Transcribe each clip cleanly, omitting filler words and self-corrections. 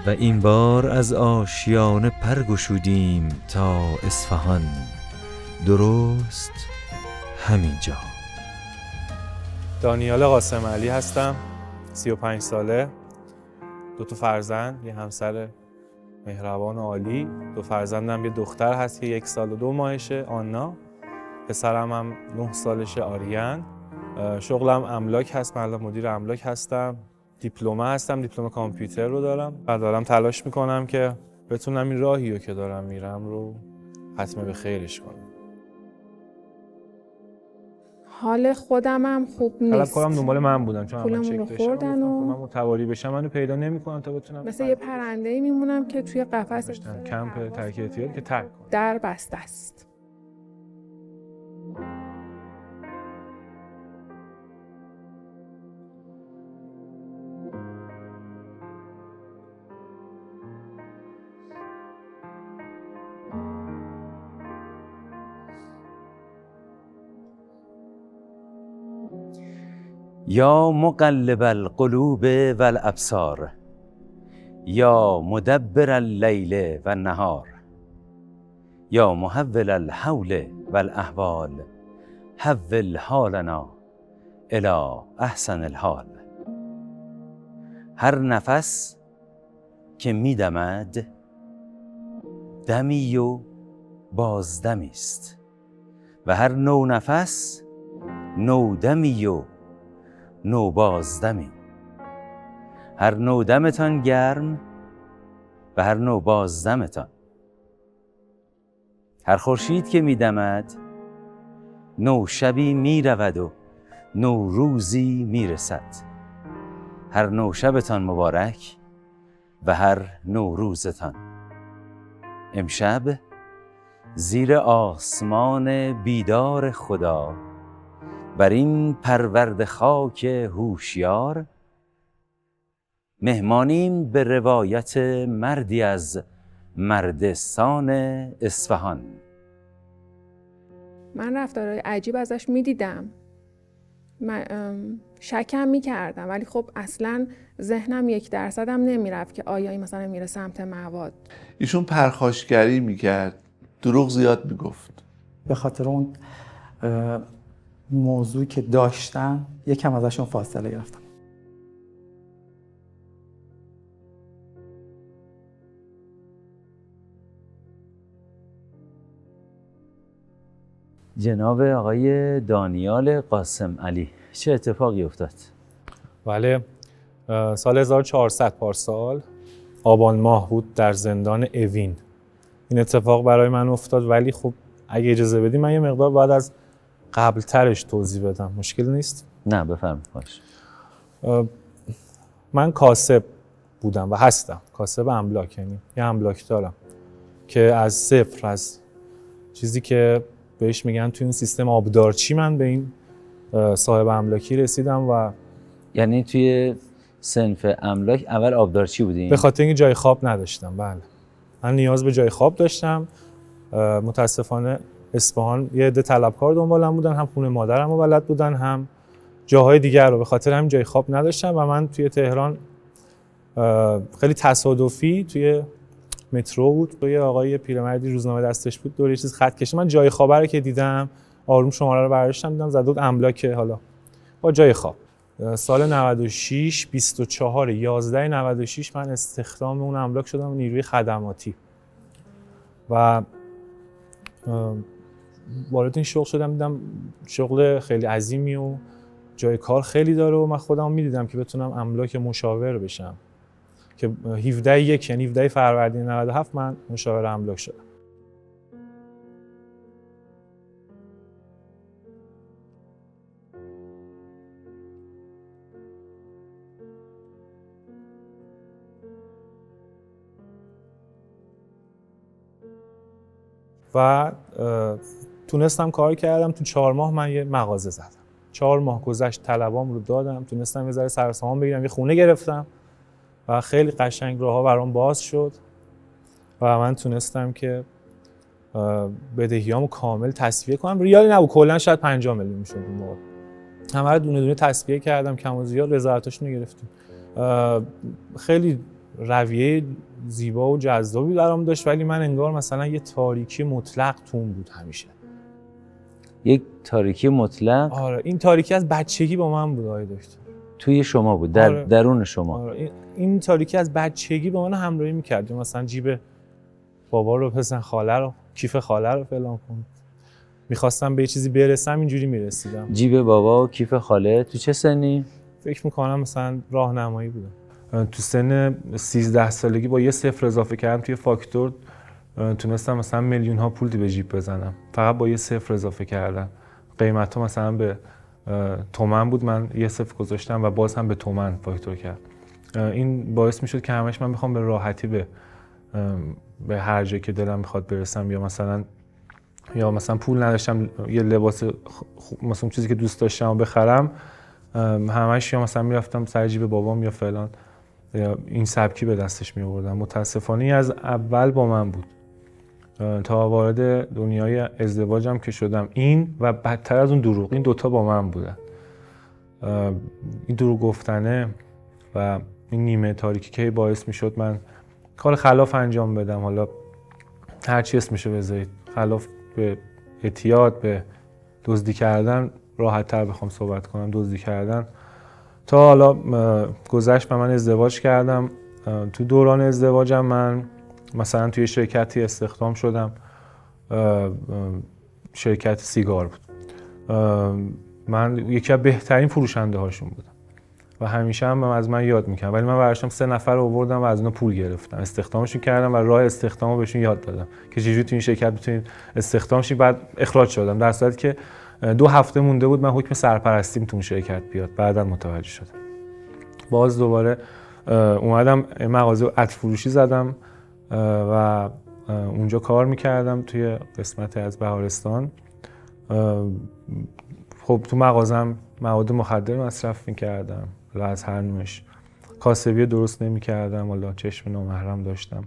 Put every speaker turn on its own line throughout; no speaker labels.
و این بار از آشیانه پر گشودیم تا اصفهان، درست همینجا.
دانیال قاسم علی هستم، 35 ساله، 2 فرزند، یه همسر مهربان و عالی. 2 فرزندم، یه دختر هست که 1 سال و 2 ماهشه، آنا. پسرم هم 9 سالشه، آریان. شغلم املاک هست، من مدیر املاک هستم. دیپلم هستم، دیپلم کامپیوتر رو دارم و دارم تلاش میکنم که بتونم این راهی رو که دارم میرم رو ختم به خیرش کنم.
حال خودم هم خوب نیست.
طلبکارم دنبال من بودن چون من
پولمون رو
چک داشتم،
خوردن و
من متواری بشم، منو پیدا نمیکنن تا بتونم
مثل یه پرنده‌ای میمونم که توی قفس
کمپ ترک اعتیاد که ترک کنم.
در بسته است.
یا مقلب القلوب والابصار، یا مدبر اللیل والنهار، یا محول الحول والاحوال، حول حالنا الی احسن الحال. هر نفس که میدمد دمی و بازدمی است و هر نو نفس نو دمی و نو بازدمی. هر نو دمتان گرم و هر نو بازدمتان. هر خورشید که میدمد نو شبی میرود و نو روزی میرسد. هر نو شبتان مبارک و هر نو روزتان. امشب زیر آسمان بیدار خدا بر این پرورد خاک هوشیار مهمانیم به روایت مردی از مردستان اصفهان.
من رفتارهای عجیب ازش میدیدم، شکم میکردم، ولی خب اصلا ذهنم 1% هم نمیرفت که آیا این مثلا میره سمت مواد.
ایشون پرخاشگری میکرد، دروغ زیاد میگفت.
به خاطر اون موضوعی که داشتن یکم ازشون فاصله گرفتم.
جناب آقای دانیال قاسم علی، چه اتفاقی افتاد؟
بله، سال 1400 پارسال آبان ماه بود در زندان اوین. این اتفاق برای من افتاد، ولی خب اگه اجازه بدی من یه مقدار باید از قبل ترش توضیح بدم. مشکل نیست؟
نه بفرمایید. باش.
من کاسب بودم و هستم، کاسب املاک، یعنی یه املاک دارم که از صفر، از چیزی که بهش میگن توی این سیستم آبدارچی، من به این صاحب املاکی رسیدم. و
یعنی توی صنف املاک اول آبدارچی بودین؟
به خاطر اینکه جای خواب نداشتم. بله، من نیاز به جای خواب داشتم. متاسفانه اصفهان یه عده طلبکار دنبالم بودن، هم خونه مادرم رو بلد بودن، هم جاهای دیگر رو. به خاطر همین جای خواب نداشتم و من توی تهران خیلی تصادفی توی مترو بود، توی آقای پیرمردی روزنامه دستش بود، دور یه چیز خط کشید. من جای خواب رو که دیدم، آروم شماره رو برداشتم، دیدم زده بود املاک، حالا با جای خواب. سال 96 24/11/96 من استخدام اون املاک شدم، نیروی خدماتی، و وارد این شغل شدم. دیدم شغل خیلی عظیمی و جای کار خیلی داره و من خودم میدیدم که بتونم املاک مشاور بشم، که 17/1 یعنی 17 فروردین 97 من مشاور املاک شدم. و تونستم کار کردم. تو 4 ماه من یه مغازه زدم. 4 ماه گذشت، طلبام رو دادم، تونستم یه ذره سرسامان بگیرم، یه خونه گرفتم و خیلی قشنگ راه‌ها برام باز شد و من تونستم که بدهیامو کامل تسویه کنم. ریالی نبود، کلا شاید 50 میلیون میشد اون موقع. همه رو دونه دونه تسویه کردم، کم و زیاد رضایتاشون رو گرفتیم. خیلی رویه زیبا و جذابی برام داشت، ولی من انگار مثلا یه تاریکی مطلق توم بود همیشه.
یک تاریکی مطلق
آره این تاریکی از بچگی با من بود آقای دکتر.
توی شما بود، در
آره.
درون شما.
آره این تاریکی از بچگی با من همراهی می‌کرد. مثلا جیب بابا رو بزن، خاله رو، کیف خاله رو فلان کن. می‌خواستم به یه چیزی برسم اینجوری می‌رسیدم.
جیب بابا و کیف خاله تو چه سنی؟
فکر می‌کنم مثلا راهنمایی بودم. تو سن 13 سالگی با یه صفر اضافه کردم توی فاکتور تونستم مثلا میلیون‌ها پول به جیب بزنم. فقط با یه صفر اضافه کردم. قیمت‌ها مثلا به تومن بود، من یه صفر گذاشتم و باز هم به تومن فاکتور کرد. این باعث میشد که همش من بخوام به راحتی به هر جایی که دلم میخواد برسم، یا مثلا پول نداشتم یه لباس مثلا چیزی که دوست داشتم بخرم، همش یا مثلا میرفتم سر جیب بابام یا فلان، یا این سبکی به دستش می آوردم. متاسفانه از اول با من بود تا وارد دنیای ازدواجم که شدم. این و بدتر از اون دروغ، این دوتا با من بودن. این دروغ گفتنه و این نیمه تاریکی که باعث می شد من کار خلاف انجام بدم. حالا هر چی اسمشو بذارید، خلاف به اعتیاد، به دزدی کردن، راحت تر بخوام صحبت کنم، دزدی کردن. تا حالا گذشت و من ازدواج کردم. تو دوران ازدواجم من مثلا توی شرکتی استخدام شدم، شرکت سیگار بود. من یکی از بهترین فروشنده هاشون بودم و همیشه هم از من یاد میکنم، ولی من براشتم 3 نفر رو آوردم و از اونا پول گرفتم، استخدامشون کردم و راه استخدامو بهشون یاد دادم که چجوری تو این شرکت بتونید استخدام شید. بعد اخراج شدم در صورتی که 2 هفته مونده بود من حکم سرپرستیم تو اون شرکت بیاد. بعداً متوجه شدم. باز دوباره اومدم مغازه عطر فروشی زدم و اونجا کار میکردم توی قسمت از بهارستان. خب تو مغازم مواد مخدر مصرف میکردم، از هر نوعش. کاسبی درست نمیکردم، حالا چشم نامحرم داشتم،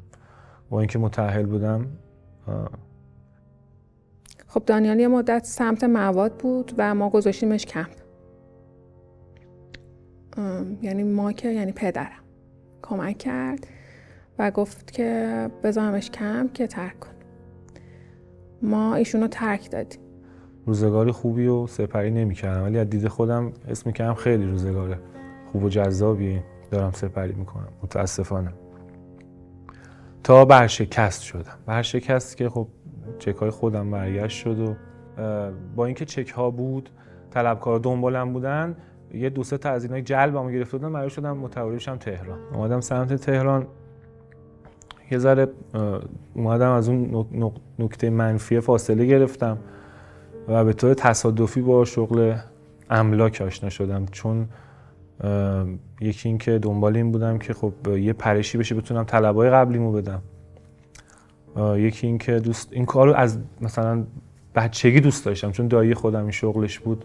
با اینکه متأهل بودم.
خب دانیال یه مدت سمت مواد بود و ما گذاشتیمش کمپ. یعنی پدرم کمک کرد و گفت که بذارمش کمپ که ترک کن. ما ایشونو ترک دادیم.
روزگاری خوبی و سپری نمی‌کردم، ولی از دید خودم اسم می‌کردم خیلی روزگار خوب و جذابی دارم سپری می‌کنم. متاسفانه تا برشکست شدم. برشکست که خب چک‌های خودم برگشت شد و با اینکه چک‌ها بود، طلبکارا دنبالم بودن، یه 2-3 تا از اینای جلبمو گرفته بودن، مجبور شدم متوجه شم تهران. اومدم سمت تهران، یه ذره اومدم از اون نکته منفی فاصله گرفتم و به طور تصادفی با شغل املاک آشنا شدم. چون یکی این که دنبال این بودم که خب یه پرشی بشه بتونم طلبای قبلیمو بدم. یکی این که این کارو از مثلا بچگی دوست داشتم، چون دایی خودم این شغلش بود.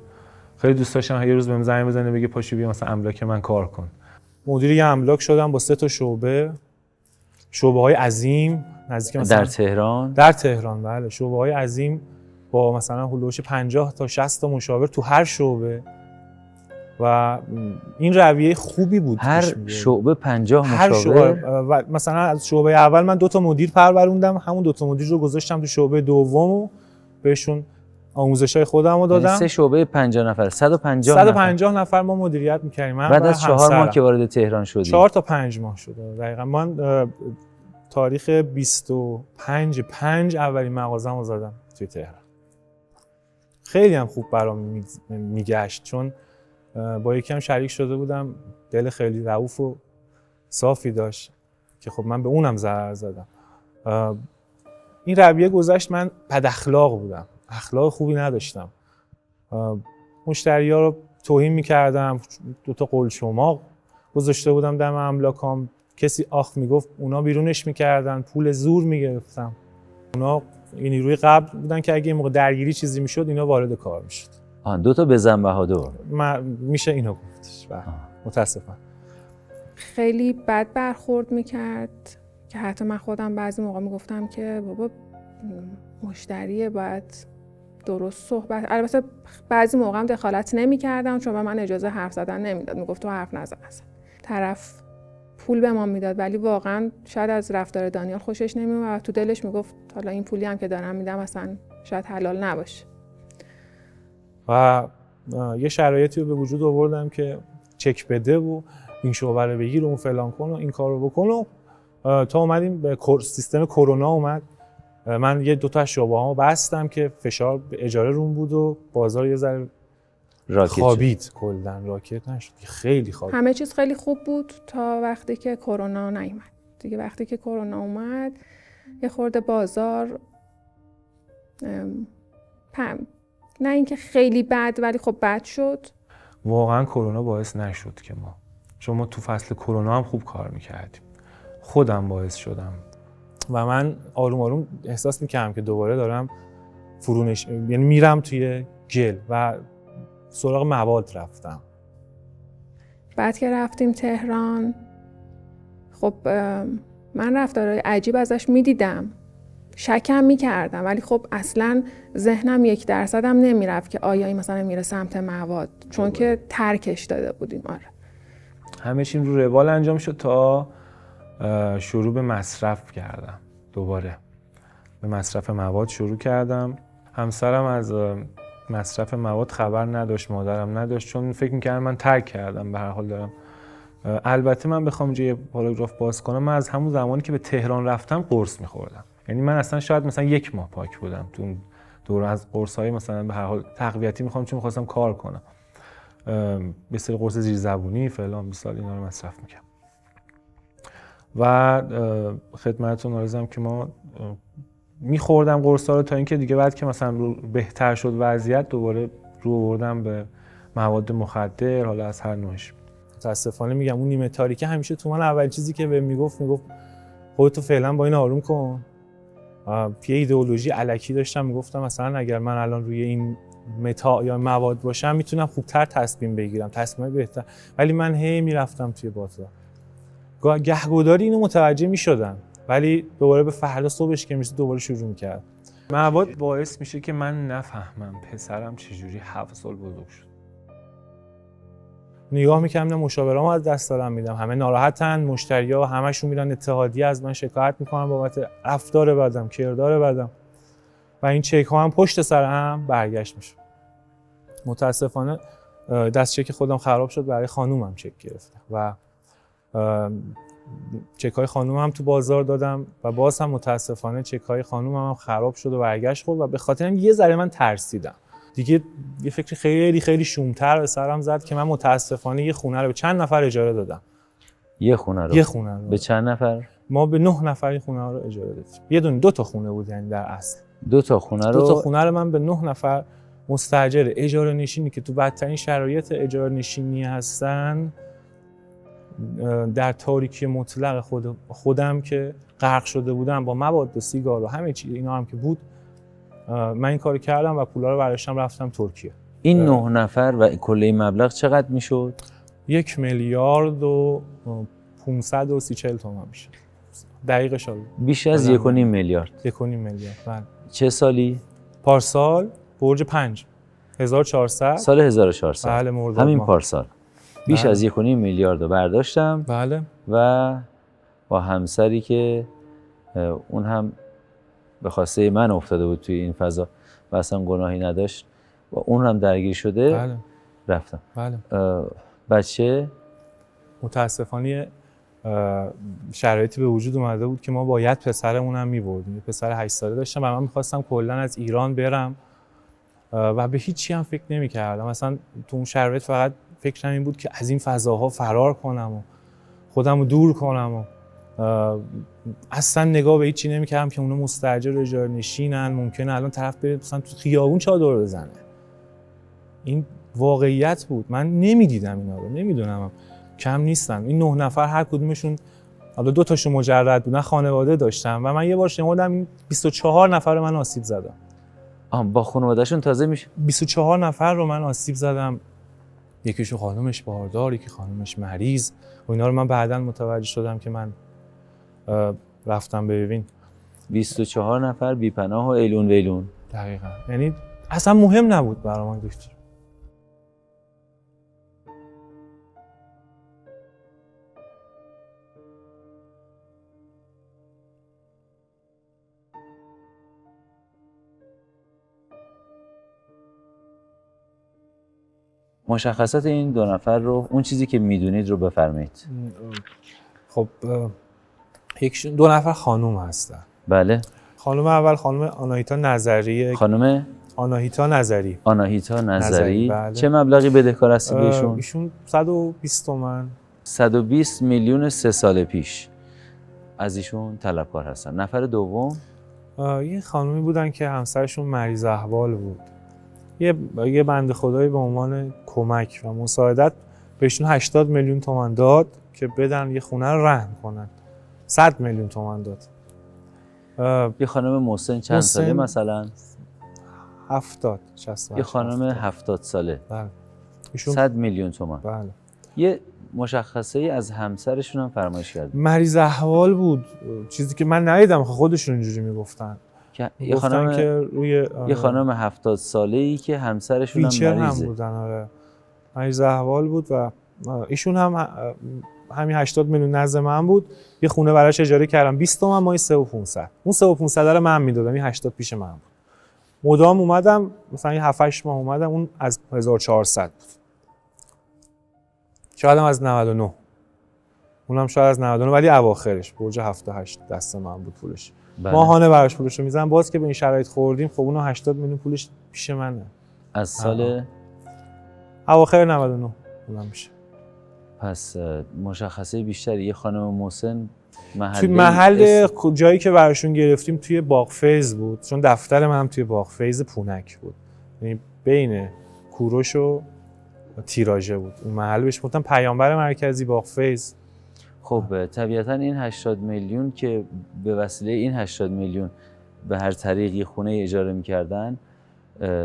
خیلی دوست داشتم یه روز بهم زنگ بزنه بگه پاشو بیا مثلا املاک من کار کن. مدیر یه املاک شدم با 3 تا شعبه‌های عظیم نزدیک مثلا در تهران بله، شعبه‌های عظیم با مثلا هولوش 50 تا 60 تا مشاور تو هر شعبه و این رویه خوبی بود.
هر شعبه 50 مشاور.
هر شعبه مثلا از شعبه اول من 2 تا مدیر پروروندم، همون 2 تا مدیر رو گذاشتم تو شعبه دوم و بهشون آموزش‌های خودمو دادم.
3 شعبه 50 نفر،
150 نفر ما مدیریت می‌کردیم.
بعد از 4 ماه که وارد تهران شدی.
4 تا 5 ماه شده دقیقاً. من تاریخ 25/5 اولین مغازه‌مو زدم توی تهران. خیلی هم خوب برام میگشت، چون با یکم شریک شده بودم، دل خیلی رئوف و صافی داشت که خب من به اونم ضرر زدم. این رویه گذشت، من بد اخلاق بودم، اخلاق خوبی نداشتم. مشتری‌ها رو توهین می‌کردم، 2 تا قلچماق گذاشته بودم دم املاکام، کسی آخ میگفت اونا بیرونش می‌کردن، پول زور می‌گرفتم. اونا این نیروی قبل بودن که اگه این موقع درگیری چیزی میشد اینا وارد کار میشد.
2 تا بزن بهادر.
میشه اینو گفتش. متاسفم.
خیلی بد برخورد میکرد که حتی من خودم بعضی موقع میگفتم که بابا مشتریه باید درست صحبت. البته بعضی موقع هم دخالت نمیکردم چون به من اجازه حرف زدن نمیداد، میگفت تو حرف نزن اصلا. طرف پول به ما میداد، ولی واقعا شاید از رفتار دانیال خوشش نمیومد و تو دلش میگفت حالا این پولی هم که دارم میدم اصلا شاید حلال نباشه.
و یه شرایطی رو به وجود آوردم که چک بده و این شعبه رو بگیر و اون فلان کن و این کار رو بکن و تا اومدیم به سیستم کرونا اومد. من یه دوتا از شعبه هامو بستم که فشار به اجاره روم بود و بازار یه ذره خوابید، کلا راکت نشد، خیلی خوابید.
همه چیز خیلی خوب بود تا وقتی که کرونا نیومد. دیگه وقتی که کرونا اومد یه خورده بازار نه اینکه خیلی بد ولی خب بد شد.
واقعا کرونا باعث نشد که چون ما تو فصل کرونا هم خوب کار میکردیم، خودم باعث شدم و من آروم آروم احساس میکردم که دوباره دارم یعنی میرم توی گل و سراغ مواد رفتم.
بعد که رفتیم تهران خب من رفتارهای عجیب ازش میدیدم، شکم میکردم، ولی خب اصلا ذهنم 1% هم نمیرفت که آیا این مثلا میره سمت مواد، چون که ترکش داده بودیم. آره
همه چیم رو روال انجام شد تا شروع به مصرف کردم. دوباره به مصرف مواد شروع کردم. همسرم از مصرف مواد خبر نداشت، مادرم نداشت، چون فکر میکردم من ترک کردم. به هر حال دارم. البته من بخوام یه پاراگراف باز کنم، من از همون زمانی که به تهران رفتم قرص میخوردم. یعنی من اصلا شاید مثلا 1 ماه پاک بودم تو دور از قرص‌های مثلا به هر حال تقویتی میخوام، چون میخواستم کار کنم. به سری قرص زیرزبونی فلان بیسال اینا رو مصرف میکردم. و خدمتتون عرضم که ما میخوردم قرصا رو تا اینکه دیگه بعد که مثلا بهتر شد وضعیت، دوباره رو آوردم به مواد مخدر، حالا از هر نوعش. متاسفانه میگم اون نیمه تاریکه همیشه تو من اول چیزی که بهم میگفت خودتو فعلا با این آروم کن. یه ایدئولوژی الکی داشتم، میگفتم مثلا اگر من الان روی این متا یا مواد باشم میتونم خوبتر تصمیم بگیرم، تصمیم بهتر، ولی من هی میرفتم توی بازار. گهگداری اینو متوجه میشدم، ولی دوباره به فردا صبحش که میشه دوباره شروع میکرد. مواد باعث میشه که من نفهمم پسرم چجوری 7 سال بزرگ شد. نگاه میکنم مشاورامو از دست دارم میدم، همه ناراحتن، مشتری‌ها همشون میرن اتحادیه از من شکایت میکنن بابت رفتار بدم، کردار بدم و این چک ها هم پشت سر هم برگشت میشه. متاسفانه دست چک خودم خراب شد، برای خانومم چک گرفتم و چک های خانومم هم تو بازار دادم و باز هم متاسفانه چک های خانومم هم خراب شد و برگشت خورد و به خاطر این یه ذره من ترسیدم. دیگه یه فکر خیلی خیلی شوم‌تر به سرم زد که من متاسفانه یه خونه رو به چند نفر اجاره دادم.
یه خونه رو به چند نفر؟
ما به 9 نفر این خونه رو اجاره دادیم. 2 تا خونه بود، یعنی در اصل
2 تا خونه رو
2 تا خونه رو من به 9 نفر مستاجر اجاره نشینی که تو بدترین شرایط اجاره نشینی هستن، در تاریکی مطلق خودم که غرق شده بودم با مواد و سیگار و همه چیز اینا هم که بود، من این کارو کردم و پولا رو برداشتم رفتم ترکیه.
این 9 نفر و کل مبلغ چقدر میشد؟
1 میلیارد و 530 تومان میشه. دقیقش رو
بیش از 1.5 میلیارد.
1.5 میلیارد. بله.
چه سالی؟
پارسال برج 5 1400.
سال 1400.
بله مرداد.
همین پارسال. بیش
بله.
از 1.5 میلیارد رو برداشتم.
بله.
و با همسری که اون هم به خواسته من افتاده بود توی این فضا و اصلا گناهی نداشت و اون هم درگیر شده.
بله.
رفتم.
بله.
بچه
متاسفانه شرایطی به وجود اومده بود که ما باید پسرمون هم می‌بردیم. یه پسر 8 ساله داشتم و من می‌خواستم کلاً از ایران برم و به هیچی هم فکر نمی‌کردم. مثلا تو اون شرایط فقط فکرم این بود که از این فضاها فرار کنم و خودم رو دور کنم و اصلا نگاه به هیچی نمی‌کردم که اونا مستاجر و اجاره نشینن، ممکنه الان طرف بره مثلا تو خیابون چادر بزنه. این واقعیت بود. من نمی‌دیدم اینا رو، نمی‌دونم، کم نیستن. این 9 نفر هر کدومشون، حالا 2 تاشون مجرد بودن، خانواده داشتن و من یه بار شمردم این 24 نفر رو من آسیب زدم.
با خانواده‌شون تازه میشه
24 نفر رو من آسیب زدم. یکیشون خانومش باردار، یکی خانومش مریض و اینا رو من بعداً متوجه شدم که من رفتم ببین.
24 نفر بی‌پناه و ایلون ویلون.
دقیقاً. یعنی اصلا مهم نبود برای من دکتر.
مشخصات این دو نفر رو، اون چیزی که میدونید رو بفرمایید.
خب دو نفر خانوم هستن.
بله.
خانوم اول خانوم آناهیتا نظری.
خانم
آناهیتا نظری.
آناهیتا نظری.
بله.
چه مبلغی بدهکار هستی به ایشون؟
ایشون 120 تومن.
120 میلیون 3 سال پیش از ایشون طلبکار هستن. نفر دوم
یه خانومی بودن که همسرشون مریض احوال بود. یه بنده خدایی به عنوان کمک و مساعدت بهشون 80 میلیون تومان داد که بدن یه خونه رو رهن کنن. 100 میلیون تومان داد.
یه خانم محسن چند ساله مثلا؟
70 60.
یه خانم 70 ساله.
بله.
100 میلیون تومان.
بله.
یه مشخصه ای از همسرشون هم فرمایش کرد.
مریض احوال بود، چیزی که من ندیدم، خودشون اینجوری میگفتن.
که یه خانم 70 ساله‌ای که همسرشون هم مریضه.
هم بودن. آره. مریض احوال بود و ایشون هم همین 80 میلیون نزد من بود. یه خونه براش اجاره کردم 20 تومن ماهی 3500. اون 3500 رو من میدادم، این 80 پیش من بود. مدام اومدم مثلا یه 7 8 ماه اومدم، اون از 1400 بود. شاید هم از 99. اونم شاید از 99 ولی اواخرش برج 78 دست من بود پولش.
بله.
ماهانه براش پولش رو میزنم. باز که به این شرایط خوردیم خب اونو 80 میلیون پولش پیش منه.
از سال
اواخر 99 اونم میشه.
پس مشخصه بیشتری. یه خانم محسن
توی محل جایی که براشون گرفتیم توی باغ فیض بود، چون دفتر من توی باغ فیض پونک بود، یعنی بین کوروش و تیراژه بود. اون محل بهش گفتن پیامبر مرکزی باغ فیض.
خب طبیعتا این 80 میلیون که به وسیله این 80 میلیون به هر طریقی خونه اجاره می‌کردن،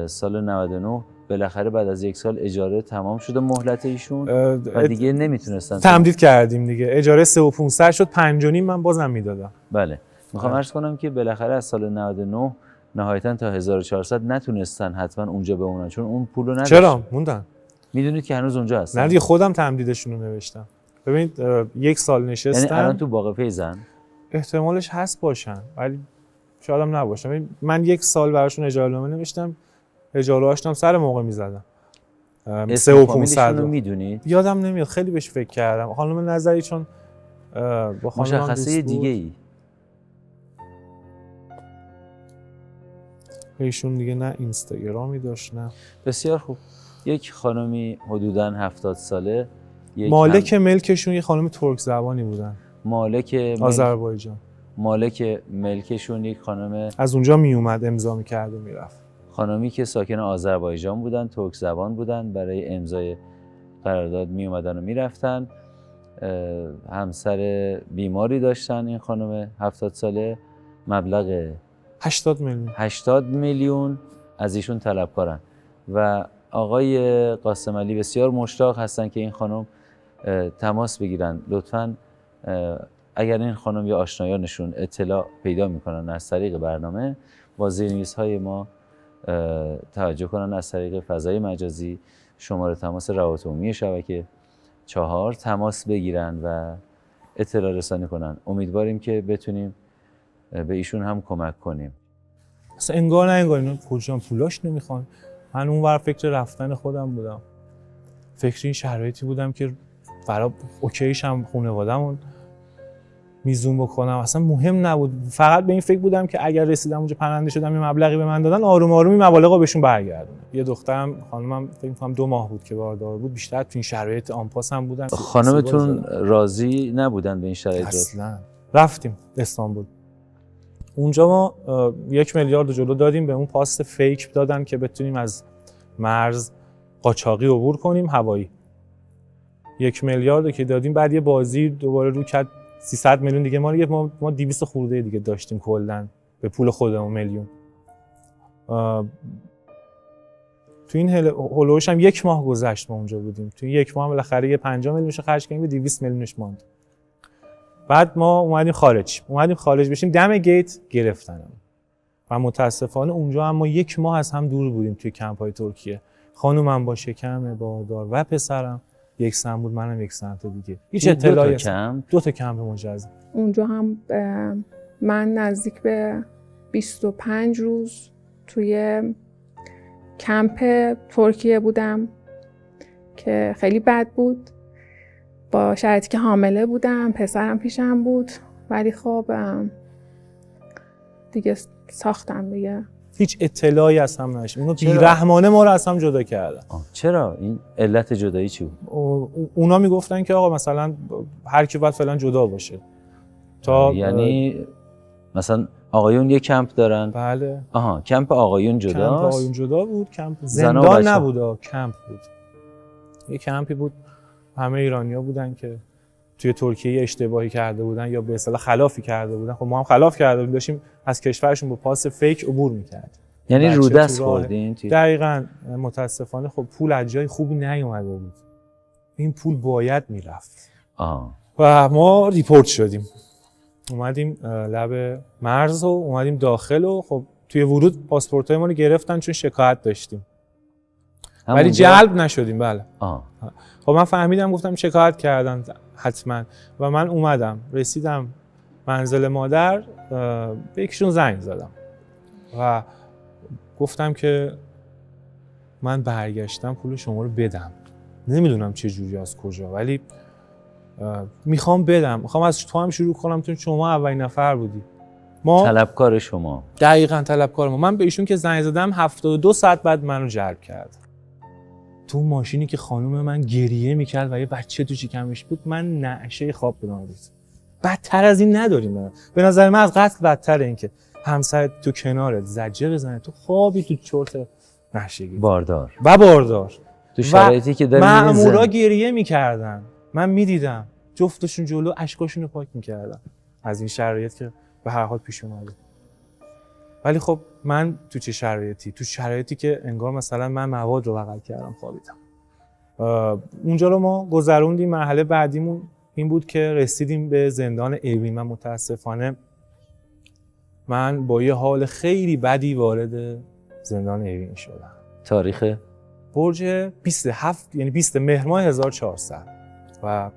سال 99 بالاخره بعد از 1 سال اجاره تمام شده مهلت ایشون و دیگه نمیتونستن
تمدید کردیم دیگه. اجاره 3500 شد، 5.5 من بازم میدادم.
بله. میخوام عرض کنم که بالاخره از سال 99 نهایتا تا 1400 نتونستن حتما اونجا بمونن، چون اون پولو نداشت.
چرا موندن؟
میدونید که هنوز اونجا هستن.
نه دیگه، خودم تمدیدشون رو نوشتم. ببینید 1 سال نشستن.
یعنی الان تو باغ فیضن؟
احتمالش هست باشن ولی شاید هم نباشن. من 1 سال براشون اجاره نامه نوشتم، اجاره هاشون سر موقع میزدم. 3500
رو میدونید؟
یادم نمیاد، خیلی بهش فکر کردم. خانم نظری چون با خانم
مشخصه دیگه ای
ایشون دیگه نه اینستاگرامی داشت نه.
بسیار خوب. یک خانمی حدوداً 70 ساله،
مالک ملکشون یه خانم ترک زبانی بودن. آذربایجان.
مالک ملکشون یک خانم
از اونجا می اومد امضا می‌کرد و میرفت.
خانمی که ساکن آذربایجان بودن، ترک زبان بودن، برای امضای قرارداد می اومدن و میرفتن. همسر بیماری داشتن این خانم 70 ساله. مبلغ 80 میلیون از ایشون طلبکارن و آقای قاسم علی بسیار مشتاق هستن که این خانم تماس بگیرن. لطفاً اگر این خانم یا آشنایانشون اطلاع پیدا میکنن از طریق برنامه، با زیرنویس‌های ما توجه کنن از طریق فضای مجازی شماره تماس روابط عمومی شبکه 4 تماس بگیرن و اطلاع رسانی کنن. امیدواریم که بتونیم به ایشون هم کمک کنیم.
اصلا انگار نه انگار اینا کجا پولاش نمیخوان. من اونور فکر رفتن خودم بودم، فکر این شرایطی بودم که برای اوکیش هم خانواده‌مون میزون بکنم. اصلا مهم نبود، فقط به این فکر بودم که اگر رسیدم اونجا پرنده شدم یه مبلغی به من دادن، آروم آروم این مبالغو بهشون برگردونم. یه دخترم خانمم فکر کنم 2 ماه بود که باردار بود، بیشتر تو این شرایط آنپاس هم بودن.
خانمتون راضی نبودن به این شرایط؟
اصلا. رفتیم استانبول، اونجا ما 1 میلیارد جلو دادیم به اون پاس فیک دادن که بتونیم از مرز قاچاقی عبور کنیم هوایی. 1 میلیارد که دادیم، بعد یه بازی دوباره رو کرد 300 میلیون دیگه. ما 200 خورده دیگه داشتیم کلا به پول خودمون میلیون. تو این هولوش هم 1 ماه گذشت ما اونجا بودیم. تو این 1 ماه بالاخره یه 50 میلیونش خرج کردیم، 200 میلیونش ماند. بعد ما اومدیم خارج بشیم، دم گیت گرفتنم و متاسفانه اونجا هم ما 1 ماه از هم دور بودیم توی کمپ‌های ترکیه. خانومم با شکم باردار و پسرم یک سمت بود، منم یک سمت دیگه. هیچ اطلاعی 2 تا کمپ مجزا.
اونجا هم من نزدیک به 25 روز توی کمپ ترکیه بودم که خیلی بد بود، با شرایطی که حامله بودم، پسرم پیشم بود، ولی خب دیگه ساختم دیگه.
هیچ اطلاعی از هم نشد. اونو
چرا؟
بیرحمانه ما رو از هم جدا کردن.
چرا؟ این علت جدایی چی بود؟
اونا میگفتن که آقا مثلا هر کی باید فعلا جدا باشه. تا
یعنی مثلا آقایون یه کمپ دارن؟
بله.
آها، کمپ آقایون
کمپ
جداست؟
آقایون جدا بود، کمپ
زن و
زندان
بچه.
نبود، کمپ بود. یه کمپی بود، همه ایرانی‌ها بودن که توی ترکیه اشتباهی کرده بودن یا به اصطلاح خلافی کرده بودن. خب ما هم خلاف کرده بودیم، داشتیم از کشورشون با پاس فیک عبور می‌کردیم.
یعنی
بچه
رو دست
تو راه.
خوردین؟
دقیقاً. متاسفانه خب پول از جای خوبی نیومده بود. این پول باید میرفت. و ما ریپورت شدیم. اومدیم لب مرز و اومدیم داخل و خب توی ورود پاسپورت‌های ما رو گرفتن چون شکایت داشتیم. ولی جلب نشدیم. بله. خب من فهمیدم، گفتم شکایت کردن حتما و من اومدم رسیدم منزل مادر، به یکیشون زنگ زدم و گفتم که من برگشتم پول شما رو بدم، نمیدونم چه جوری از کجا، ولی میخوام بدم، میخوام از تو هم شروع کنم چون شما اولین نفر بودی. ما
طلبکار شما.
دقیقاً طلبکار ما. من به ایشون که زنگ زدم 72 ساعت بعد منو جلب کرد. تو ماشینی که خانم من گریه میکرد و یه بچه تو شکمش بود، من نعشه خواب بدم بود. بدتر از این نداریم. به نظر من از قتل بدتره این که همسرت تو کنارت زجه بزنه، تو خوابی تو چرت نشگی
باردار
و باردار
تو شرایطی که داره
مأمورا گریه میکردن، من میدیدم جفتشون جلو اشکاشون رو پاک میکردن از این شرایط که به هر حال پیش اومده. ولی خب من تو چه شرایطی؟ تو شرایطی که انگار مثلا من مواد رو بغل کردم خوابیدم. اونجا رو ما گذروندیم. مرحله بعدیمون این بود که رسیدیم به زندان اوین. من متاسفانه من با یه حال خیلی بدی وارد زندان اوین شدم.
تاریخ
برج 27 یعنی 20 مهر ماه 1400 و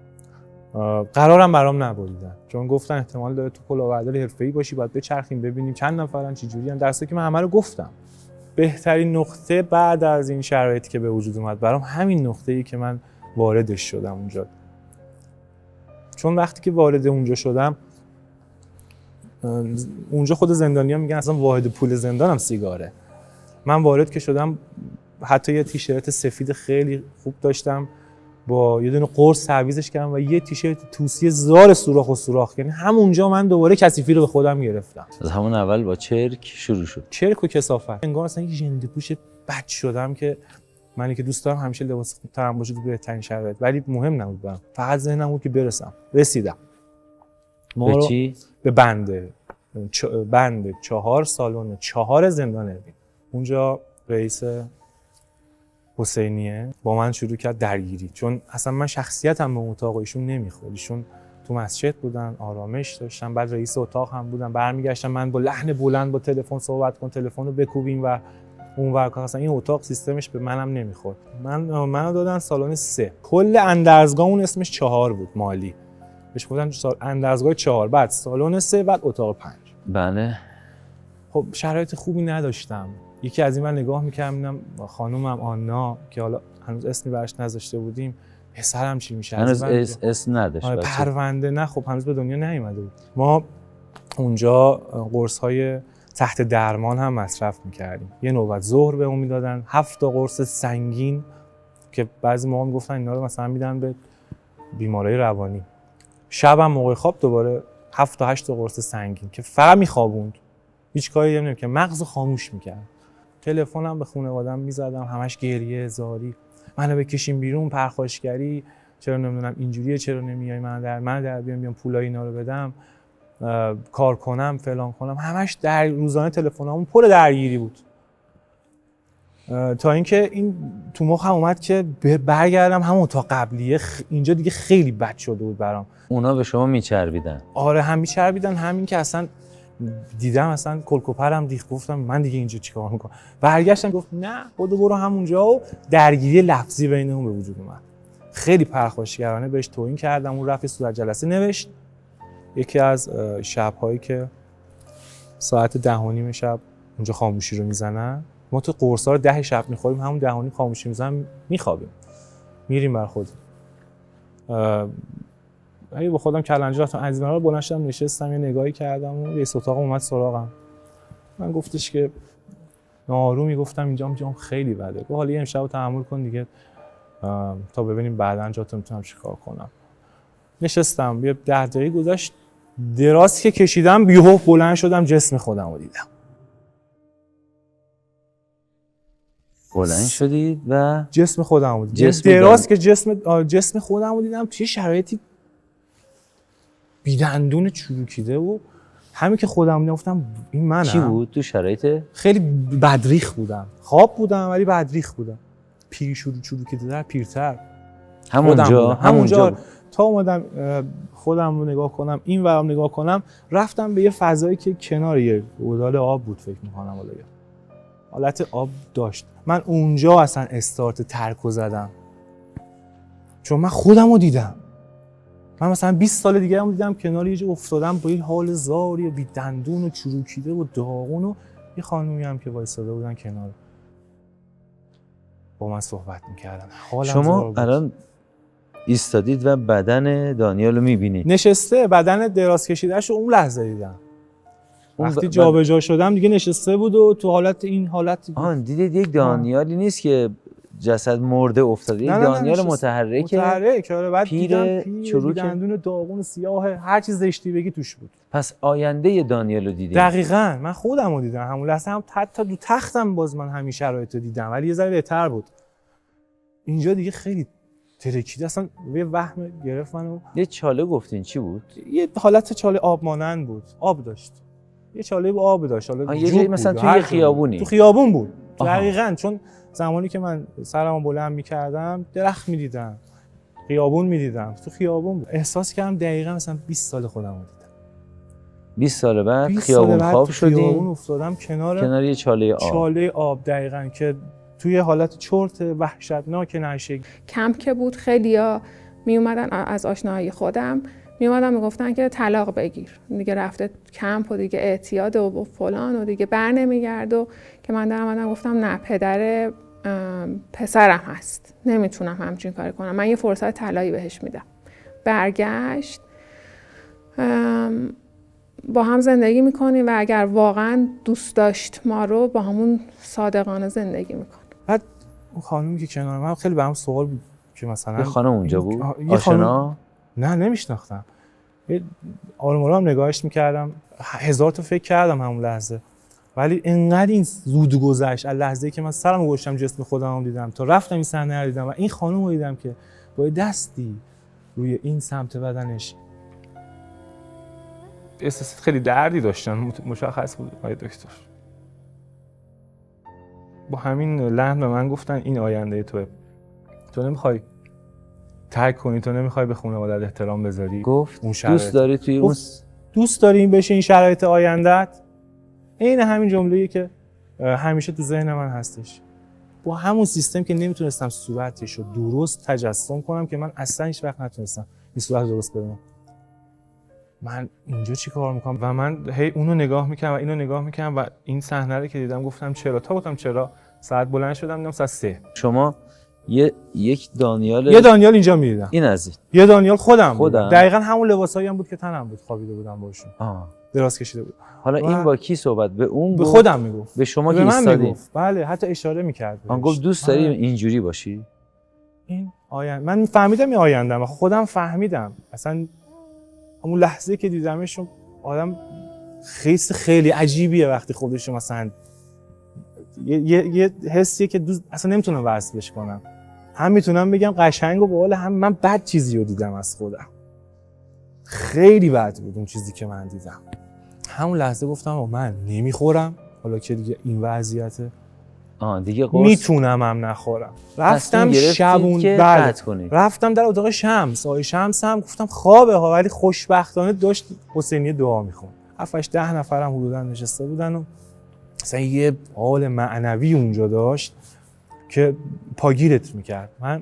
قرارم برام نبریدن چون گفتن احتمال داره تو کلاهبردار حرفه‌ای باشی، باید بچرخیم ببینیم چند نفرن چه جوریان، درسته که من همه رو گفتم. بهترین نقطه بعد از این شرایطی که به وجود اومد برام همین نقطه‌ای که من واردش شدم اونجا. چون وقتی که وارد اونجا شدم، اونجا خود زندانی‌ها میگن اصلا واحد پول زندانم سیگاره. من وارد که شدم حتی یه تیشرت سفید خیلی خوب داشتم با یه دونه قرص تعویضش کردم و یه تیشرت توسی زار سوراخ و سوراخ، یعنی همونجا من دوباره کثیفی رو به خودم گرفتم.
از همون اول با چرک شروع شد.
چرک و کثافت. انگار اصلا یه ژنده پوش بد شدم که منی که دوست دارم همیشه لباس خوب‌ترم باشه تو بهترین شرایط، ولی مهم نبود برام. فقط ذهنم بود که برسم. رسیدم.
به چی؟
به بند 4 سالن 4 زندان اوین. اونجا رئیس حسینیه با من شروع کرد درگیری، چون اصلا من شخصیتم به اتاق ایشون نمیخورد. ایشون تو مسجد بودن، آرامش داشتن، بعد رئیس اتاق هم بودن، برمیگشتن من با لحن بلند با تلفن صحبت کن، تلفن رو بکوبیم و اونور کار. اصلا این اتاق سیستمش به منم نمیخورد. منو دادن سالن 3. کل اندرزگاه اون اسمش 4 بود، مالی. بهش گفتن اندرزگاه 4، بعد سالن 3، بعد اتاق 5.
بله.
خب شرایط خوبی نداشتم. یکی از این من نگاه می‌کردم، خانومم آنا که حالا هنوز اسمی براش نذاشته بودیم، پسرم چی میشه؟
هنوز اسم نداشت.
پرونده نه، خب هنوز به دنیا نیومده بود. ما اونجا قرص‌های تحت درمان هم مصرف می‌کردیم. یه نوبت ظهر بهمون میدادن 7 تا قرص سنگین که بعضی موقع میگفتن اینا رو مثلا میدن به بیمارای روانی. شبم موقع خواب دوباره 7 تا 8 تا قرص سنگین که فقط میخوابوند. هیچ کاری نمی‌کرد که مغز خاموش می‌کرد. تلفنم به خانواده‌ام می‌زدم، همش گریه زاری، منو بکشین بیرون، پرخاشگری، چرا نمیدونم اینجوریه، چرا نمیای من در بیام پولای اینا رو بدم، کار کنم، فلان کنم. همش در روزانه تلفنامون پر درگیری بود. تا اینکه این تو مخم اومد که برگردم همون تا قبلیه. اینجا دیگه خیلی بد شده بود برام.
اونا به شما میچربیدن؟ آره،
هم میچربیدن، همین که اصلا دیدم اصلا کلکوپرم دیخ، گفتم من دیگه اینجا چیکار میکنم. برگشتم گفت نه خودو برو همونجا و درگیری لفظی بینمون به وجود اومد. خیلی پرخاشگرانه بهش توهین کردم. اون رفت صورت جلسه نوشت. یکی از شب‌هایی که ساعت 10:30 شب اونجا خاموشی رو میزنن، ما تو قرصا رو 10 شب میخوریم، همون 10:30 خاموشی میزنن میخوابیم. میریم بر خود. هی با خودم کلنجار رفتم از این رو بلند شدم نشستم یه نگاهی کردم و رئیس اتاقم اومد سراغم. من گفتش که ناآرومی گفتم اینجام خیلی بده. گفت حالا یه امشب رو تحمل کن دیگه تا ببینیم بعداً جاتو میتونم چیکار کنم. نشستم یه 10 دقیقه گذشت، دراز که کشیدم بیهوش بلند شدم جسم خودم رو دیدم.
بلند شدید و
جسم خودم رو دیدم.
جسم
دراز که جسم خودم رو دیدم توی شرایطی بیدندون چروکیده و همین که خودم دیدم گفتم این منم.
چی بود تو شرایط؟
خیلی بدریخ بودم. خواب بودم ولی بدریخ بودم. پیر چروکیده در پیرتر. همونجا
بود.
تا اومدم خودم رو نگاه کنم این ورم نگاه کنم رفتم به یه فضایی که کنار یه گودال آب بود فکر می‌کنم حالت آب داشت. من اونجا اصلا استارت ترکو زدم چون من خودم رو دیدم. من مثلا 20 سال دیگه هم دیدم کنار یه جا افتادم با یه حال زاری و بی دندون و چروکیده و داغون و یه خانومی هم که وایساده بودن کنار با من صحبت می‌کردن.
شما الان ایستادید و بدن دانیال رو می‌بینید.
نشسته بدن دراز کشیده‌شو اون لحظه دیدم. وقتی جابجا شدم دیگه نشسته بود و تو حالت این حالت
دیدید یک دانیالی نیست که جسد مرده افتاده، یک دانیال متحرکه.
آره بعد
پیر
چروک دندون داغون سیاه هر چیز زشتی بگی توش بود.
پس آینده دانیال رو دیدید.
دقیقاً من خودم رو دیدم همون لحظه. هم حتی تو تختم باز من همین شرایط رو دیدم ولی یه ذره بهتر بود. اینجا دیگه خیلی ترکیده اصلا یه وهم گرفت منو.
یه چاله گفتین چی بود؟
یه حالت چاله آب مانند بود. آب داشت. یه چاله با آب داشت. حالا
یه جایی مثلا توی یه خیابونی.
تو خیابون بود. دقیقاً چون زمانی که من سرمو بلند می‌کردم درخت می‌دیدم. خیابون می‌دیدم. تو خیابون بود. احساس کردم دقیقاً مثلا 20 سال خودم رو دیدم.
20 سال بعد خیابون خواب شدیم.
خیابون افتادم کنار
یه چاله آب.
چاله آب دقیقاً که توی حالت چرت وحشتناک نشه.
کمپ که بود خیلیا می اومدن از آشناهای خودم می اومدن میگفتن که طلاق بگیر دیگه رفته کمپ و دیگه اعتیاد و فلان و دیگه بر نمیگرد و که من در اومدم گفتم نه پدر پسرم هست نمیتونم همچین کاری کنم من یه فرصت طلایی بهش میدم. برگشت با هم زندگی میکنیم و اگر واقعا دوست داشت ما رو با همون صادقانه زندگی میکنیم.
بعد اون خانومی که کنار من خیلی برام سوال بود که مثلا
یه خانم اونجا بود آشنا؟
نه نمیشناختم. آروم آروم نگاهش میکردم 1000 تا فکر کردم همون لحظه ولی انقدر این زود گذشت از لحظه‌ای که من سرمو گذاشتم جسم خودم رو دیدم تا رفتم این صحنه رو دیدم و این خانم رو دیدم که با دستی روی این سمت بدنش احساس خیلی دردی داشتن مشخص بود آقای دکتر. با همین لحن به من گفتن این آینده توئه. تو نمیخوای ترک کنی، تو نمیخوای به خانواده‌ات احترام بذاری.
گفت دوست داری توی اون
دوست داری این بشه این شرایط آینده‌ات. این همین جمله‌ای که همیشه تو ذهن من هستش. با همون سیستم که نمیتونستم صورتش رو درست تجسم کنم که من اصلا هیچ وقت نتونستم این صورت درست بدونم. من اینجا چی کار میکنم و من هی اونو نگاه میکنم و اینو نگاه میکنم و این صحنه رو که دیدم گفتم چرا ساعت بلند شدم دیدم ساعت 3.
شما یک دانیال
اینجا میدیدم.
این از این
یه دانیال خودم. دقیقاً همون لباسایی هم بود که تنم بود خوابیده بودم باشون. دراز کشیده بود.
حالا این با کی صحبت به اون
به خودم میگفت.
به شما که ایستادی؟
بله حتی اشاره میکرد.
گفت دوست داری اینجوری باشی؟
این آینده من فهمیدم این آینده‌ام خودم فهمیدم. اصلا همون لحظه که دیدمش آدم خیلی عجیبیه وقتی خودش مثلا یه حسیه که اصلا نمیتونم وصفش کنم. هم میتونم بگم قشنگ و باحال هم من بد چیزی رو دیدم از خودم. خیلی بد بود اون چیزی که من دیدم. همون لحظه گفتم من نمیخورم حالا که دیگه این وضعیته
دیگه
میتونم هم نخورم. رفتم شبون رفتم در اتاق شمس آقای شمس هم گفتم خوابه ها ولی خوشبختانه داشت حسینی دعا میخوند. 7-10 نفرم حدودا نشسته بودن و مثلا یه حال معنوی اونجا داشت که پاگیرت میکرد. من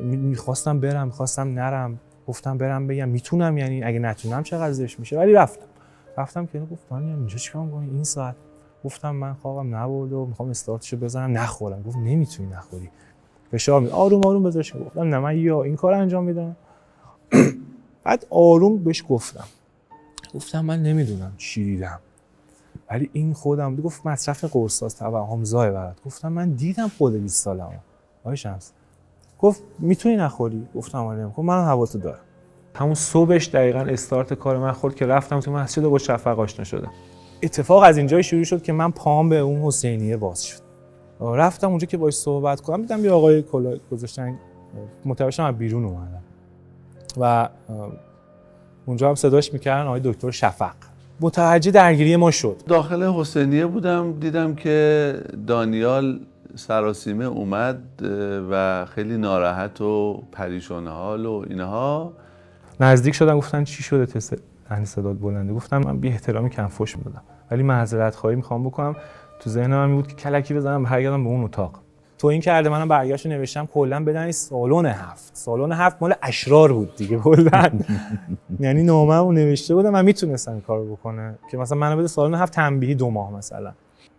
میخواستم برم میخواستم نرم گفتم برم بگم میتونم یعنی اگه نتونم چقدر زشت میشه ولی رفتم که گفت دانیال اینجا چیکار می‌کنی این ساعت. گفتم من خوابم نبرد و میخوام استارتشو بزنم نخورم. گفت نمیتونی نخوری. فشار میاد. آروم آروم بذارش. گفتم نه من یا این کار انجام میدم. بعد آروم بهش گفتم من نمیدونم چی دیدم، ولی این خودم بود. گفت مصرف قرصاست، توهم زای برات. گفتم من دیدم خود 20 سالمه آقای شمس. گفت میتونی نخوری؟ گفتم آره. گفت من حواسو دارم. همون صبحش دقیقاً استارت کار من خورد که رفتم تو مسجد و با شفق آشنا شدم. اتفاق از اینجای شروع شد که من پام به اون حسینیه باز شد. رفتم اونجا که باهاش صحبت کنم، دیدم یه آقای کلاه گذاشتن، متوجه شدم از بیرون اومدم و اونجا هم صداش میکردن آقای دکتر شفق. متوجه درگیری ما شد.
داخل حسینیه بودم، دیدم که دانیال سراسیمه اومد و خیلی ناراحت و پریشان حال و اینها.
نزدیک شدن، گفتن چی شده صدات بلنده؟ گفتم من بی احترامی کم فحش میدادم، ولی معذرت خواهی میخوام بکنم. تو ذهنم هم بود که کلکی بزنم برگردم به اون اتاق. تو این کرده منم برگشتو نوشتم کلا بدن سالن 7. سالن 7 مال اشرار بود دیگه کلا. یعنی نامه‌مو نوشته بودم من میتونستم این کارو بکنه که مثلا منو بده سالن 7 تنبیهی 2 ماه مثلا.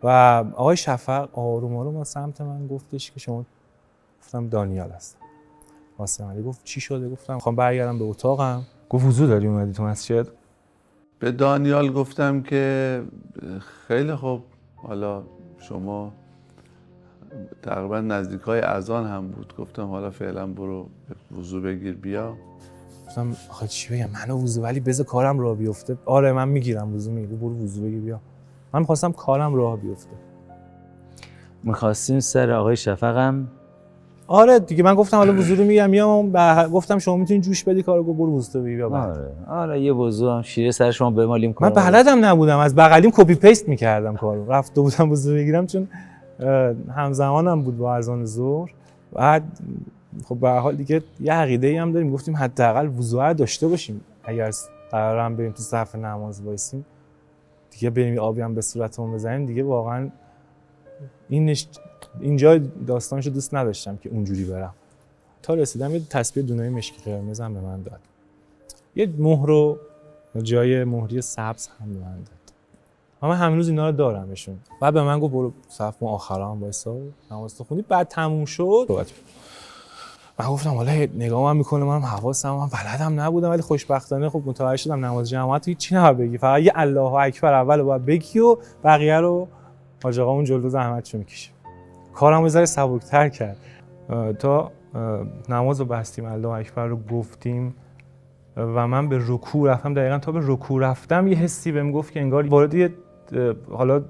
و آقای شفق آروم آروم از سمت من گفتش که شما، گفتم دانیال هستم. قاسم علی. گفت چی شده؟ گفتم میخوام برگردم به اتاقم. گفت وضو داری اومدی تو مسجد؟
به دانیال گفتم که خیلی خوب، حالا شما تقریبا نزدیکای اذان هم بود، گفتم حالا فعلا برو وضو بگیر بیا.
گفتم آخه چی بگم، منو وضو، ولی بذار کارم راه بیفته. آره من میگیرم وضو، میگیرم، برو وضو بگیر بیا. من می‌خواستم کارم راه بیفته.
میخواستیم سر آقای شفقم.
آره دیگه من گفتم حالا وضو رو میگم یا گفتم شما میتونید جوش بدی کارو، برو وضو بگیر بیا بعد.
آره یه وضو هم شیره سر شما بمالیم.
من بلدم نبودم، از بغلیم کپی پیست میکردم کارو. رفته بودم وضو بگیرم چون همزمانم بود با اذان ظهر. بعد خب به هر حال دیگه یه عقیده‌ای هم داریم، گفتیم حداقل وضو رو داشته باشیم، اگر قرارم بریم تو صف نماز وایسیم دیگه بریم آبی هم به صورتمون بزنیم دیگه. واقعا اینجا داستانشو دوست نداشتم که اونجوری برم. تا رسیدم یه تسبیح دونای مشکی قرمز هم به من داد، یه مهر رو جای مهری سبز هم به من داد. من هنوز اینا رو دارمشون. بعد به من گفت برو صف آخرام وایسا نماز تو خوندی. بعد تموم شد من گفتم حالا نگاهم میکنه، منم حواسم، من بلدم نبودم، ولی خوشبختانه خب متوجه شدم نماز جماعت هیچی نباید بگی، فقط یه الله اکبر اول باید بگی و بقیه رو حاج آقا اون جلو زحمتشو میکشه. کارم یه ذره سبک‌تر کرد. تا نماز رو بستیم، الله اکبر رو گفتیم و من به رکوع رفتم. دقیقاً تا به رکوع رفتم یه حسی بهم گفت که انگار وارد حالا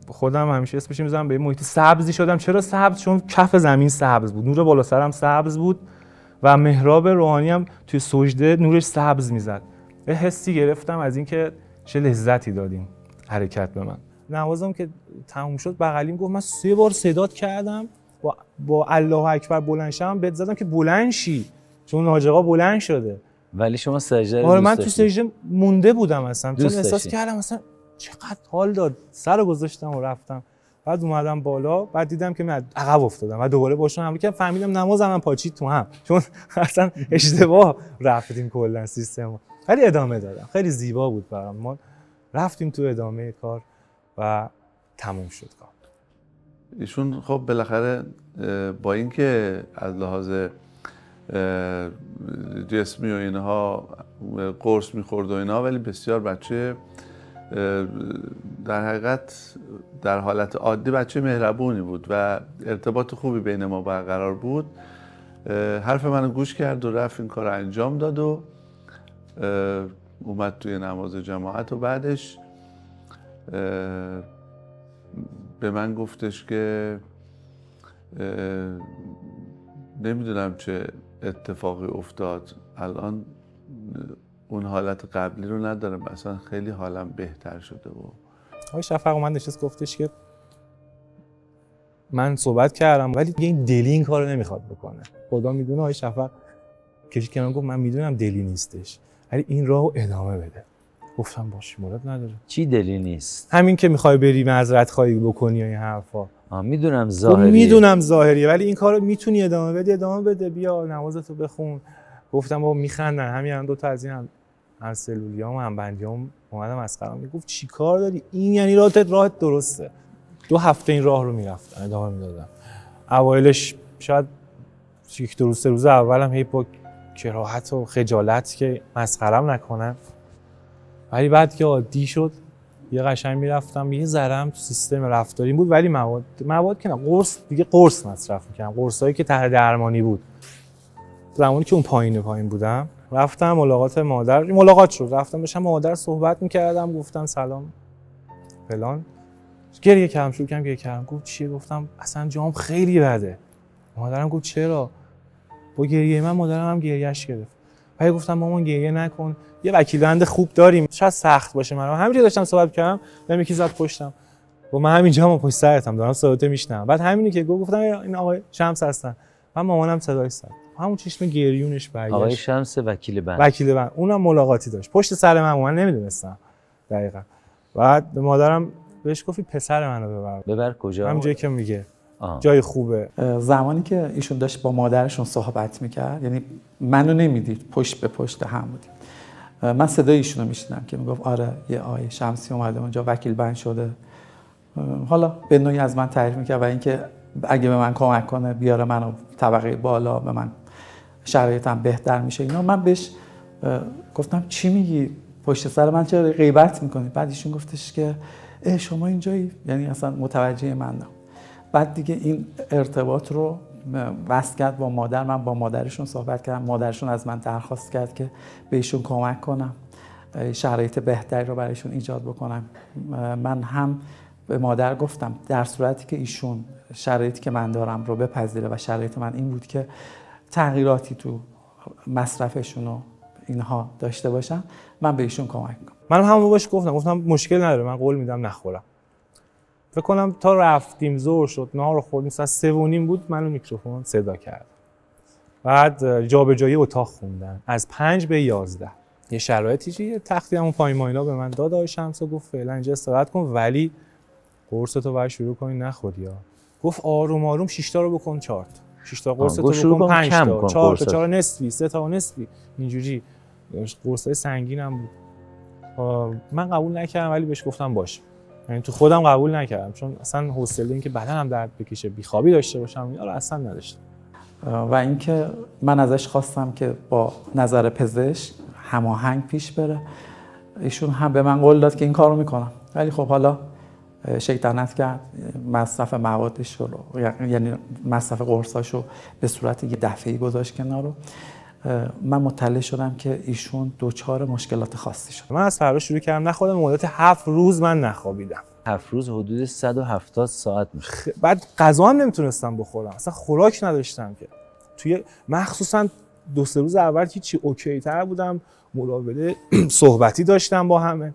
خودم همیشه اسمش میذارم به محیط سبزی شدم. چرا سبز؟ چون کف زمین سبز بود، نور بالا سرم سبز بود و محراب روحانی هم توی سجده نورش سبز میزد. یه حسی گرفتم از اینکه چه لذتی دادیم حرکت به من. نمازم که تموم شد بغلیم گفت من 3 بار صدات کردم با الله اکبر بلند شدم بهت زدم که بلند شی، چون حاج آقا بلند شده.
ولی شما سجده رو
آره
دوست
من تو
داشتید.
سجده مونده بودم اصلا، چون احساس
داشتی.
کردم مثلا چقدر حال داد. سر رو گذاشتم و رفتم. بعد اومدم بالا، بعد دیدم که من عقب افتادم و دوباره باشون حمله کردم. فهمیدم نمازم من پاچید تو هم، چون اصلا اشتباه رفتیم کلا سیستم. ولی ادامه دادم. خیلی زیبا بود برام. ما رفتیم تو ادامه کار و تموم شد کار.
ایشون خب بالاخره با اینکه از لحاظ جسمی و اینها قرص میخورد و اینها، ولی بسیار بچه در حقیقت در حالت عادی بچه مهربونی بود و ارتباط خوبی بین ما برقرار بود. حرف منو گوش کرد و رفت این کار رو انجام داد و اومد توی نماز جماعت و بعدش به من گفتش که نمیدونم چه اتفاقی افتاد، الان اون حالت قبلی رو ندارم، اصلا خیلی حالم بهتر شده. و
آقای شفق من نشست گفتش که من صحبت کردم ولی دیگه این دلی این کارو نمیخواد بکنه. خدا میدونه آقای شفق کشید که من گفت من میدونم دلی نیستش، ولی این راهو ادامه بده. گفتم باشه مورد نداره.
چی دلی نیست؟
همین که میخوای بری معذرت خواهی بکنی یا این حرفا.
میدونم ظاهریه.
میدونم ظاهریه، ولی این کارو میتونی ادامه بدی، ادامه بده، بیا نمازتو بخون. گفتم بابا میخندن، همین 2 تا از این هم سلولیام و هم بندیام اومدم مسخره میگفت چیکار داری؟ این یعنی راهت درسته. 2 هفته این راه رو میرفتم ادامه میدادم. اوایلش شاید یک دو روز سه روز اولم هی با کراهت و خجالت که مسخرم نکنن، ولی بعد که عادی شد یه قشنگ میرفتم یه ذرم تو سیستم رفتاری بود، ولی مواد که نه، قرص مصرف میکردم، قرصایی که تحت درمانی بود. زمانی که اون پایین بودم رفتم ملاقات شد، رفتم بشم مادر صحبت میکردم، گفتم سلام فلان، گریه کردم، گفت چیه؟ گفتم اصلا جام خیلی بده. مادرم گفت چرا؟ با گریه من مادرم هم گریهش گرفت. بعد گفتم مامان گریه نکن، یه وکیل خوب داریم، شاید سخت باشه. من همینجوری داشتم صحبت کردم، دیدم یکی زد پشتم، و من همینجا پشت سرتم دارم صداتو میشنوم. بعد همینی که گفتم این آقای شمس هستن، من مامانم صداش زد، همون چشم گریونش برگشت.
آقای شمس وکیل بند.
اونم ملاقاتی داشت پشت سر من نمیدونستم دقیقاً. بعد به مادرم بهش گفت پسر منو
ببر کجا؟
همونجایی که میگه جای خوبه.
زمانی که ایشون داشت با مادرشون صحبت میکرد، یعنی منو نمیدید، پشت به پشت هم بودیم، من صدای ایشونو میشنیدم که میگفت آره یه آقای شمسی اومده اونجا وکیل بند شده. حالا به نوعی از من تعریف میکرد و اینکه اگه به من کمک کنه بیاره منو طبقه بالا، به من شرایطم بهتر میشه اینا. من بهش گفتم چی میگی؟ پشت سر من چرا غیبت میکنی؟ بعد ایشون گفتش که شما اینجایی، یعنی اصلا متوجه من نه. بعد دیگه این ارتباط رو وصل کرد با مادر. من با مادرشون صحبت کردم، مادرشون از من درخواست کرد که بهشون کمک کنم، شرایط بهتری رو برایشون ایجاد بکنم. من هم به مادر گفتم در صورتی که ایشون شرایطی که من دارم رو بپذیره و شرایط من این بود که تغییراتی تو مصرفشون و اینها داشته باشن، من به ایشون کمک کنم.
من همون باش گفتم مشکل نداره، من قول میدم نخورم. فکر کنم تا رفتیم ظهر شد، نهار رو خوردیم، ساعت 3:30 بود، منو میکروفون صدا کرد. بعد جابجایی اتاق خوندن از 5 به 11. یه شرایطی چیه، تختی همون پایین ماینا به من داد آقای شمس و گفت فعلا اینجا استراحت کن، ولی قرصتو باید شروع کنی نخوری ها. گفت آروم آروم 6 تا رو بکن 4 تا، 6 تا قرصتو بکن 5 تا، 4 تا 4 نصفی، 3 تا نصفی، اینجوری قرصای سنگینم بود. من قبول نکردم ولی بهش گفتم باشه. یعنی تو خودم قبول نکردم چون اصلا حوصله این که بدنم درد بکشه، بیخوابی داشته باشم اینا رو اصلا نداشتم.
و اینکه من ازش خواستم که با نظر پزشک هماهنگ پیش بره. ایشون هم به من قول داد که این کارو میکنم، ولی خب حالا شیطنت کرد، مصرف موادش رو، یعنی مصرف قرصاشو به صورت یه دفعه‌ای گذاشت کنار. من مطلع شدم که ایشون دچار مشکلات خاصی شد.
من از فردا شروع کردم نخوردم، مدت 7 روز من نخوابیدم.
7 روز حدود 170 ساعت میشه.
بعد غذا هم نمیتونستم بخورم، اصلا خوراک نداشتم که. توی مخصوصا 2-3 روز اول هیچی اوکی تر بودم، مراوده صحبتی داشتم با همه.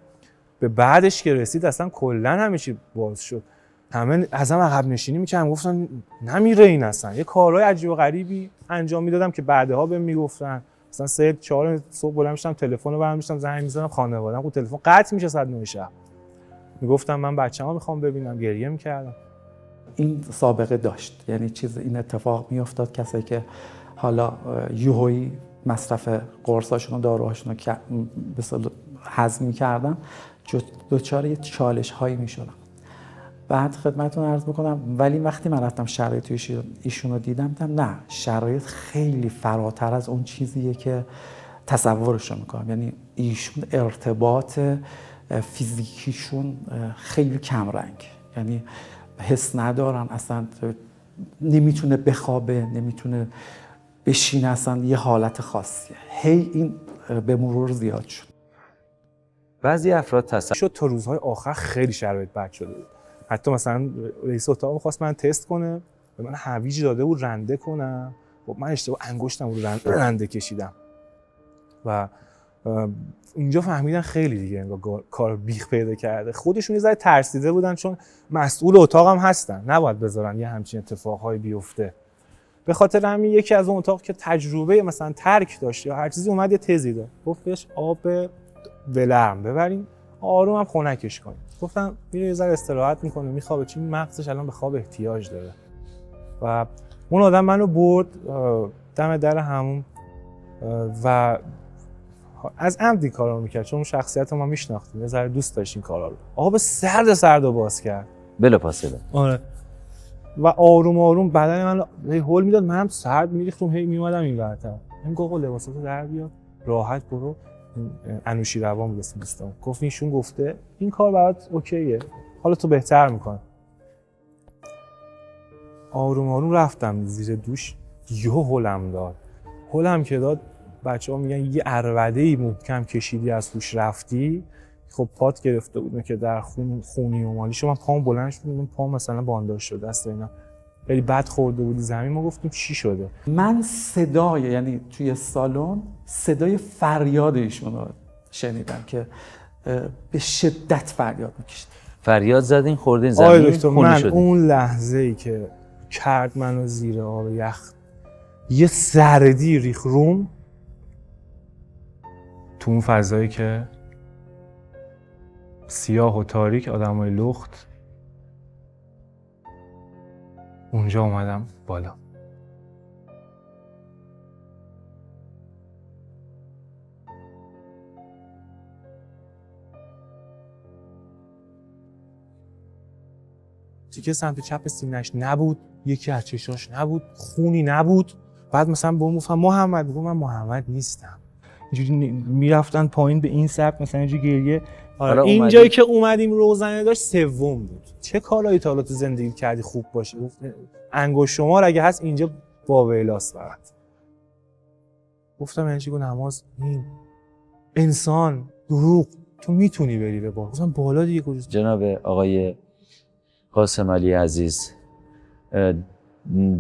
به بعدش که رسید اصلا کلا همه چی باز شد. همه ازم عقب نشینی میکردن، گفتن نمیره این اصلا. یه کارهای عجیب و غریبی انجام میدادم که بعدها بهم میگفتن. مثلا 3-4 صبح بلند میشدم، تلفن رو برمی‌داشتم زنگ می‌زدم خانواده‌ام، خب تلفن قطع میشه ساعت 9 شب. میگفتم من بچه‌مو میخوام ببینم، گریه میکردم.
این سابقه داشت، یعنی این اتفاق میافتاد کسایی که حالا یوهویی مصرف قرصاشون و داروهاشون رو به اصطلاح هضم می‌کردن، دچار یه چالش‌هایی می‌شدن. بعد خدمتتون عرض بکنم، ولی وقتی من رفتم شرایط ایشون رو دیدم نه، شرایط خیلی فراتر از اون چیزیه که تصورش رو میکنم. یعنی ایشون ارتباط فیزیکیشون خیلی کمرنگ، یعنی حس ندارن اصلا، نمیتونه بخوابه، نمیتونه بشینه، اصلا یه حالت خاصیه. هی این به مرور زیاد شد.
بعضی افراد تصور
شد تا روزهای آخر خیلی شرایط بد شده بود. حتی مثلا رئیس اتاق می‌خواست من تست کنه، به من هویج داده بود رنده کنم، خب من اشتباه انگشتم رو رنده کشیدم و اینجا فهمیدن خیلی دیگه انگار کار بیخ پیدا کرده. خودشون یه ذره ترسیده بودن چون مسئول اتاقم هستن، نباید بذارن یه همچین اتفاقهایی بیفته. به خاطر همین یکی از اون اتاق که تجربه مثلا ترک داشت یا هر چیزی اومد یه تزی داد، گفت بهش آب ولرم ببرین، آروم هم خنکش کنین. گفتم میره یه ذره استراحت میکنه، میخوابه، چون مغزش الان به خواب احتیاج داره. و اون آدم منو برد دم در همون و از عمد این کارا رو میکرد، چون اون شخصیت ما میشناختیم، یه ذره دوست داشت این کارا رو. آب سرد رو باز کرد
بلا فاصله.
آره. و آروم آروم بدن من هول میداد، منم سرد میریختم، هی میومدم این ورتر. این گفت لباساتو در بیار راحت برو انوشیروان میرسیم دوستان. گفت ایشون گفته این کار برات اوکیه، حالا تو بهتر میکنه. آروم آروم رفتم زیر دوش، یهو هولم داد. هولم که داد بچه‌ها میگن یه عربده‌ای محکم کشیدی از توش رفتی. خب پات گرفته بود که در خونی و مالی شما، پام بلند شد، پام مثلا بانداژ شده است اینا، خیلی بد خورده بود زمین. ما گفتیم چی شده؟
من صدای، یعنی توی سالن صدای فریاد ایشون رو شنیدم که به شدت فریاد میکشید.
فریاد زدین خوردین زمین
آقای دکتر،
خونی
من
شدین.
اون لحظه‌ای که کرد منو زیر آب یخ، یه سردی ریخ روم تو اون فضایی که سیاه و تاریک، آدمای لخت. اونجا اومدم بالا. تیکه سمت چپ سینه‌اش نبود، یکی از چشاش نبود، خونی نبود. بعد مثلا به اون گفتم محمد، میگم من محمد نیستم. اینجوری میرفتن پایین به این سمت مثلا اینجوری گریه. آره این جایی که اومدیم روزنه داشت سوم بود. چه کارایی تا حالا تو زندگی کردی خوب باشه؟ گفت انگشت شمار اگه هست اینجا باویلاست برات. گفتم یعنی چی؟ نماز این انسان دروغ تو میتونی بری به بالا. گفتم بالا دیگه کجاست؟
جناب آقای قاسم علی عزیز،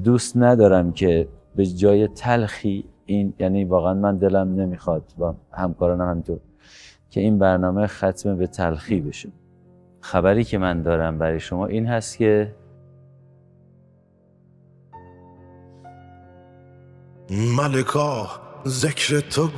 دوست ندارم که به جای تلخی این، یعنی واقعا من دلم نمیخواد و همکارانم همینطور که این برنامه ختم به تلخی بشه. خبری که من دارم برای شما این هست که
ملکا ذکر تو